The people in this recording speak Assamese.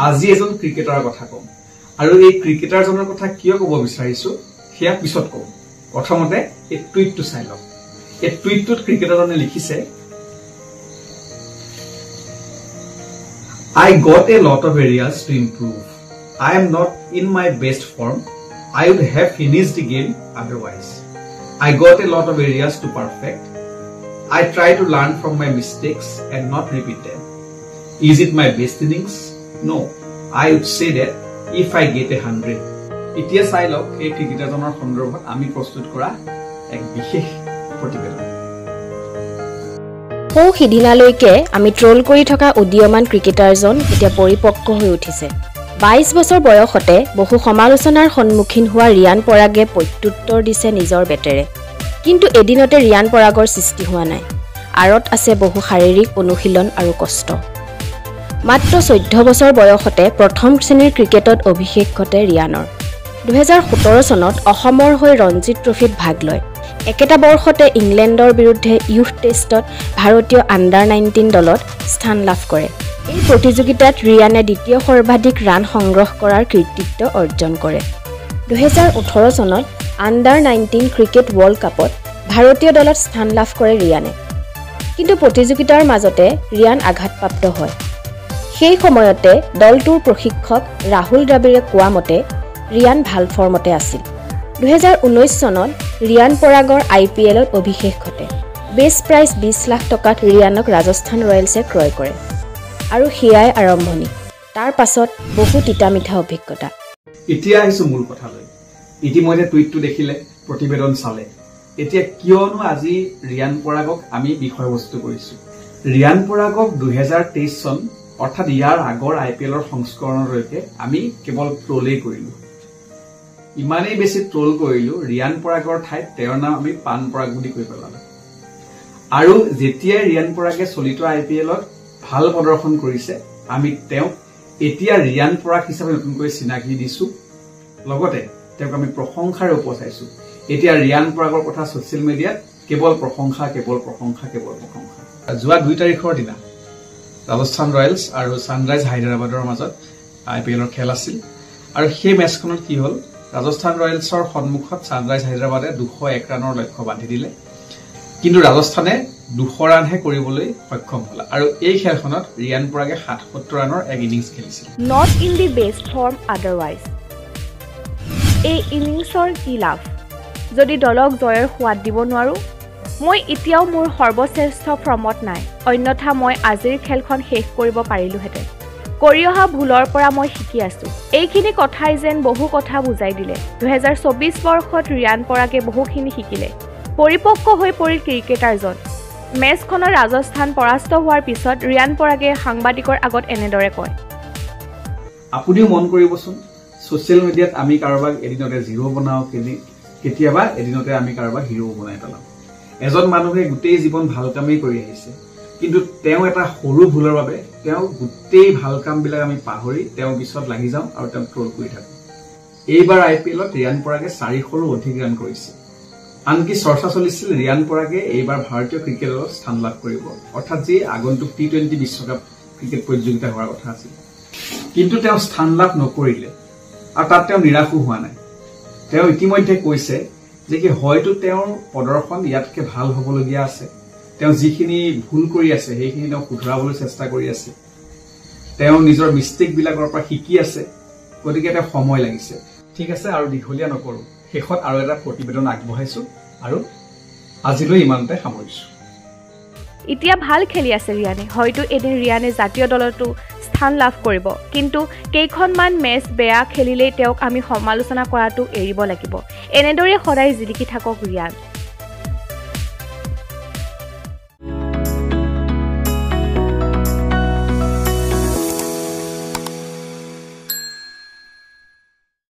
আজি এজন ক্ৰিকেটাৰৰ কথা কম আৰু এই ক্ৰিকেটাৰজনৰ কথা কিয় ক'ব বিচাৰিছো সেয়া পিছত কম প্ৰথমতে এই টুইটটো চাই লওক এই টুইটটোত ক্ৰিকেটাৰজনে লিখিছে I got a lot of areas to improve. I am not in my best form. I would have finished the game otherwise. I got a lot of areas to perfect. I try to learn from my mistakes and not repeat them. Is it my best innings? No. I would say that if I get 100. এতিয়া চাই লওক এই ক্ৰিকেটাৰজনৰ সন্দৰ্ভত আমি প্ৰস্তুত কৰা এক বিশেষ প্ৰতিবেদন সৌ সিদিনালৈকে আমি ট্ৰল কৰি থকা উদীয়মান ক্ৰিকেটাৰজন এতিয়া পৰিপক্ক হৈ উঠিছে 22 বছৰ বয়সতে বহু সমালোচনাৰ সন্মুখীন হোৱা ৰিয়ান পৰাগে প্ৰত্যুত্তৰ দিছে নিজৰ বেটেৰে কিন্তু এদিনতে ৰিয়ান পৰাগৰ সৃষ্টি হোৱা নাই আৰত আছে বহু শাৰীৰিক অনুশীলন আৰু কষ্ট মাত্ৰ 14 বছৰ বয়সতে প্ৰথম শ্ৰেণীৰ ক্ৰিকেটত অভিষেক ঘটে ৰিয়ানৰ 2017 চনত অসমৰ হৈ ৰঞ্জি ট্ৰফিত ভাগ লয় একেটা বৰ্ষতে ইংলেণ্ডৰ বিৰুদ্ধে ইউথ টেষ্টত ভাৰতীয় আণ্ডাৰ 19 দলত স্থান লাভ কৰে এই প্ৰতিযোগিতাত ৰিয়ানে দ্বিতীয় সৰ্বাধিক ৰান সংগ্ৰহ কৰাৰ কৃতিত্ব অৰ্জন কৰে 2018 চনত আণ্ডাৰ 19 ক্ৰিকেট ৱৰ্ল্ড কাপত ভাৰতীয় দলত স্থান লাভ কৰে ৰিয়ানে কিন্তু প্ৰতিযোগিতাৰ মাজতে ৰিয়ান আঘাতপ্ৰাপ্ত হয় সেই সময়তে দলটোৰ প্ৰশিক্ষক ৰাহুল দ্ৰাবিড়ে কোৱা মতে ৰিয়ান ভাল ফৰ্মতে আছিল 2019 চনত ৰিয়ান পৰাগৰ IPLত অভিষেক ঘটে বেষ্ট প্ৰাইজ 20 লাখ টকাত ৰিয়ানক ৰাজস্থান ৰয়েলছে ক্ৰয় কৰে আৰু হিয়াই আৰম্ভণি তাৰ পাছত বহু তিতামিঠা অভিজ্ঞতা এতিয়া আহিছো মূল কথালৈ ইতিমধ্যে টুইটটো দেখিলে প্ৰতিবেদন চালে এতিয়া কিয়নো আজি ৰিয়ান পৰাগক আমি বিষয়বস্তু কৰিছো ৰিয়ান পৰাগক 2023 চন অৰ্থাৎ ইয়াৰ আগৰ IPLৰ সংস্কৰণলৈকে আমি কেৱল ট্ৰলেই কৰিলো ইমানেই বেছি ট্ৰল কৰিলো ৰিয়ান পৰাগৰ ঠাইত তেওঁৰ নাম আমি পান পৰাগ বুলি কৈ পেলালো আৰু যেতিয়া ৰিয়ান পৰাগে চলিত IPLত ভাল প্ৰদৰ্শন কৰিছে আমি তেওঁক এতিয়া ৰিয়ান পৰাগ হিচাপে নতুনকৈ চিনাকি দিছো লগতে তেওঁক আমি প্ৰশংসাৰে উপচাইছো এতিয়া ৰিয়ান পৰাগৰ কথা সোশ্যাল মিডিয়াত কেৱল প্ৰশংসা যোৱা 2 তাৰিখৰ দিনা ৰাজস্থান ৰয়েলছ আৰু সানৰাইজ হায়দৰাবাদৰ মাজত IPLৰ খেল আছিল আৰু সেই মেচখনত কি হ'ল ৰাজস্থান ৰয়েলছৰ সন্মুখত সানৰাইজ হায়দৰাবাদে 201 ৰানৰ লক্ষ্য বান্ধি দিলে কিন্তু ৰাজস্থানে 200 ৰানহে কৰিবলৈ সক্ষম হ'ল আৰু এই খেলখনত ৰিয়ান পৰাগে 77 ৰানৰ এক ইনিংছ খেলিছিল not in the best form otherwise এই ইনিংছৰ কি লাভ যদি দলক জয়ৰ সোৱাদ দিব নোৱাৰো মই এতিয়াও মোৰ সৰ্বশ্ৰেষ্ঠ ফৰ্মত নাই অন্যথা মই আজিৰ খেলখন শেষ কৰিব পাৰিলোহেঁতেন কৰি অহা ভুলৰ পৰা মই শিকি আছো এইখিনি কথাই যেন বহু কথা বুজাই দিলে 2024 বৰ্ষত ৰিয়ান পৰাগে বহুখিনি শিকিলে পৰিপক্ক হৈ পৰিল ক্ৰিকেটাৰজন মেচখনৰ ৰাজস্থান পৰাস্ত হোৱাৰ পিছত ৰিয়ান পৰাগে সাংবাদিকৰ আগত এনেদৰে কয় আপুনিও মন কৰিবচোন সোশ্যাল মিডিয়াত আমি কাৰোবাক এদিনতে জিৰো বনাও কেতিয়াবা এদিনতে আমি কাৰোবাক হিৰো বনাই পেলাও এজন মানুহে গোটেই জীৱন ভাল কামেই কৰি আহিছে কিন্তু তেওঁ এটা সৰু ভুলৰ বাবে তেওঁ গোটেই ভাল কামবিলাক আমি পাহৰি তেওঁ পিছত লাগি যাওঁ আৰু তেওঁ ট্ৰল কৰি থাকো এইবাৰ IPLত ৰিয়ান পৰাগে 400ৰো অধিক ৰান কৰিছে আনকি চৰ্চা চলিছিল ৰিয়ান পৰাগে এইবাৰ ভাৰতীয় ক্ৰিকেটত স্থান লাভ কৰিব অৰ্থাৎ যে আগন্তুক T20 বিশ্বকাপ ক্ৰিকেট প্ৰতিযোগিতা হোৱাৰ কথা আছিল কিন্তু তেওঁ স্থান লাভ নকৰিলে আৰু তাত তেওঁ নিৰাশ হোৱা নাই তেওঁ ইতিমধ্যে কৈছে যে কি হয়তো তেওঁৰ প্ৰদৰ্শন ইয়াতকে ভাল হ'বলগীয়া আছে তেওঁ যিখিনি ভুল কৰি আছে সেইখিনি তেওঁ শুধৰাবলৈ চেষ্টা কৰি আছে তেওঁ নিজৰ মিষ্টেক বিলাকৰ পৰা শিকি আছে গতিকে এটা সময় লাগিছে ঠিক আছে আৰু দীঘলীয়া নকৰো শেষত আৰু এটা প্ৰতিবেদন আগবঢ়াইছো আৰু আজিলৈ ইমানতে সামৰিছো এতিয়া ভাল খেলি আছে ৰিয়ানে হয়তো এদিন ৰিয়ানে জাতীয় দলতো স্থান লাভ কৰিব কিন্তু কেইখনমান মেচ বেয়া খেলিলে তেওঁক আমি সমালোচনা কৰাটো এৰিব লাগিব এনেদৰে সদায় জিলিকি থাকক ৰিয়ান